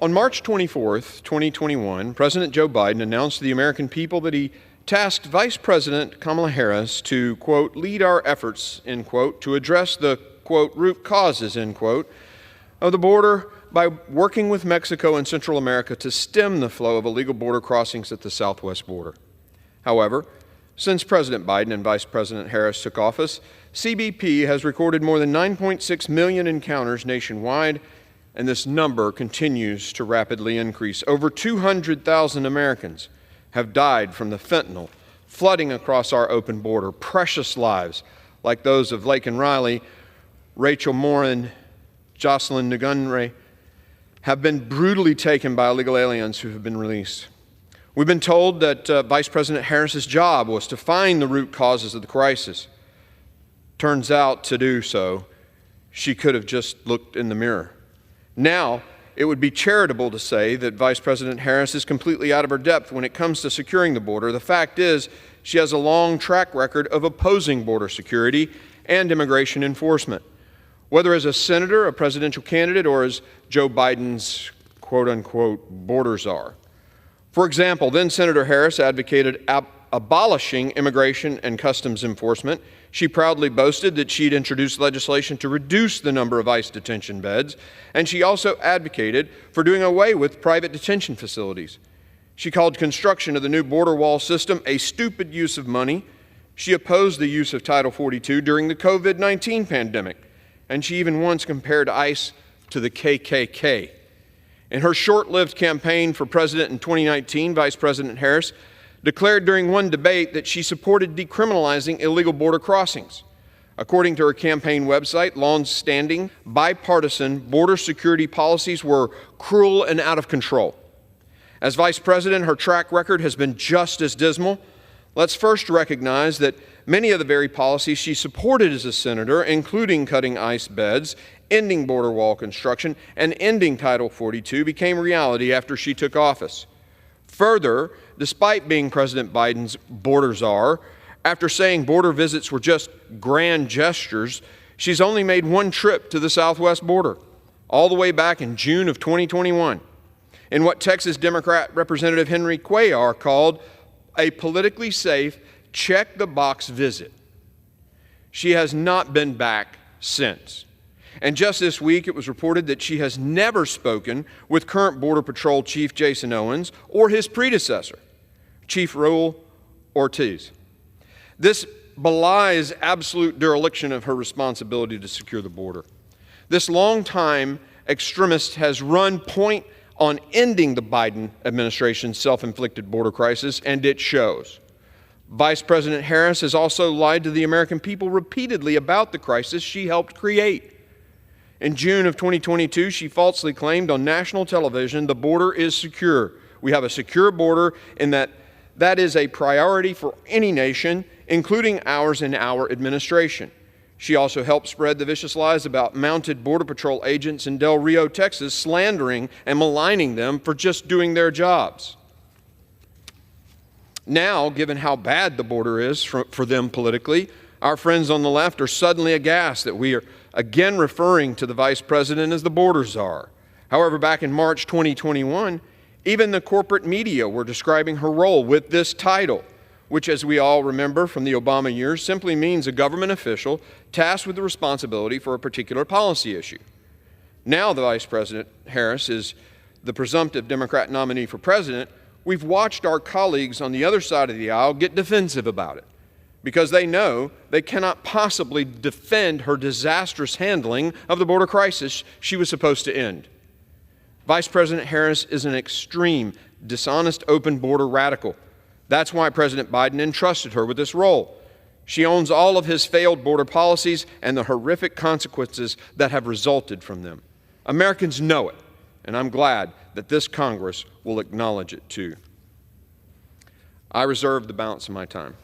On March 24th, 2021, President Joe Biden announced to the American people that he tasked Vice President Kamala Harris to, quote, lead our efforts, end quote, to address the, quote, root causes, end quote, of the border by working with Mexico and Central America to stem the flow of illegal border crossings at the southwest border. However, since President Biden and Vice President Harris took office, CBP has recorded more than 9.6 million encounters nationwide, and this number continues to rapidly increase. Over 200,000 Americans have died from the fentanyl flooding across our open border. Precious lives, like those of Laken Riley, Rachel Morin, Jocelyn Ngunre, have been brutally taken by illegal aliens who have been released. We've been told that Vice President Harris's job was to find the root causes of the crisis. Turns out, to do so, she could have just looked in the mirror. Now, it would be charitable to say that Vice President Harris is completely out of her depth when it comes to securing the border. The fact is, she has a long track record of opposing border security and immigration enforcement. Whether as a senator, a presidential candidate, or as Joe Biden's quote-unquote border czar. For example, then Senator Harris advocated abolishing immigration and customs enforcement. She proudly boasted that she'd introduced legislation to reduce the number of ICE detention beds, and she also advocated for doing away with private detention facilities. She called construction of the new border wall system a stupid use of money. She opposed the use of Title 42 during the COVID-19 pandemic, and she even once compared ICE to the KKK. In her short-lived campaign for president in 2019, Vice President Harris declared during one debate that she supported decriminalizing illegal border crossings. According to her campaign website, long-standing bipartisan border security policies were cruel and out of control. As vice president, her track record has been just as dismal. Let's first recognize that many of the very policies she supported as a senator, including cutting ICE beds, ending border wall construction, and ending Title 42, became reality after she took office. Further, despite being President Biden's border czar, after saying border visits were just grand gestures, she's only made one trip to the southwest border, all the way back in June of 2021, in what Texas Democrat Representative Henry Cuellar called a politically safe, check-the-box visit. She has not been back since. And just this week, it was reported that she has never spoken with current Border Patrol Chief Jason Owens or his predecessor, Chief Raul Ortiz. This belies absolute dereliction of her responsibility to secure the border. This longtime extremist has run point on ending the Biden administration's self-inflicted border crisis, and it shows. Vice President Harris has also lied to the American people repeatedly about the crisis she helped create. In June of 2022, she falsely claimed on national television the border is secure. We have a secure border, and that is a priority for any nation, including ours and our administration. She also helped spread the vicious lies about mounted Border Patrol agents in Del Rio, Texas, slandering and maligning them for just doing their jobs. Now, given how bad the border is for them politically, our friends on the left are suddenly aghast that we are again referring to the vice president as the border czar. However, back in March 2021, even the corporate media were describing her role with this title, which, as we all remember from the Obama years, simply means a government official tasked with the responsibility for a particular policy issue. Now the Vice President Harris is the presumptive Democrat nominee for president. We've watched our colleagues on the other side of the aisle get defensive about it, because they know they cannot possibly defend her disastrous handling of the border crisis she was supposed to end. Vice President Harris is an extreme, dishonest, open border radical. That's why President Biden entrusted her with this role. She owns all of his failed border policies and the horrific consequences that have resulted from them. Americans know it, and I'm glad that this Congress will acknowledge it too. I reserve the balance of my time.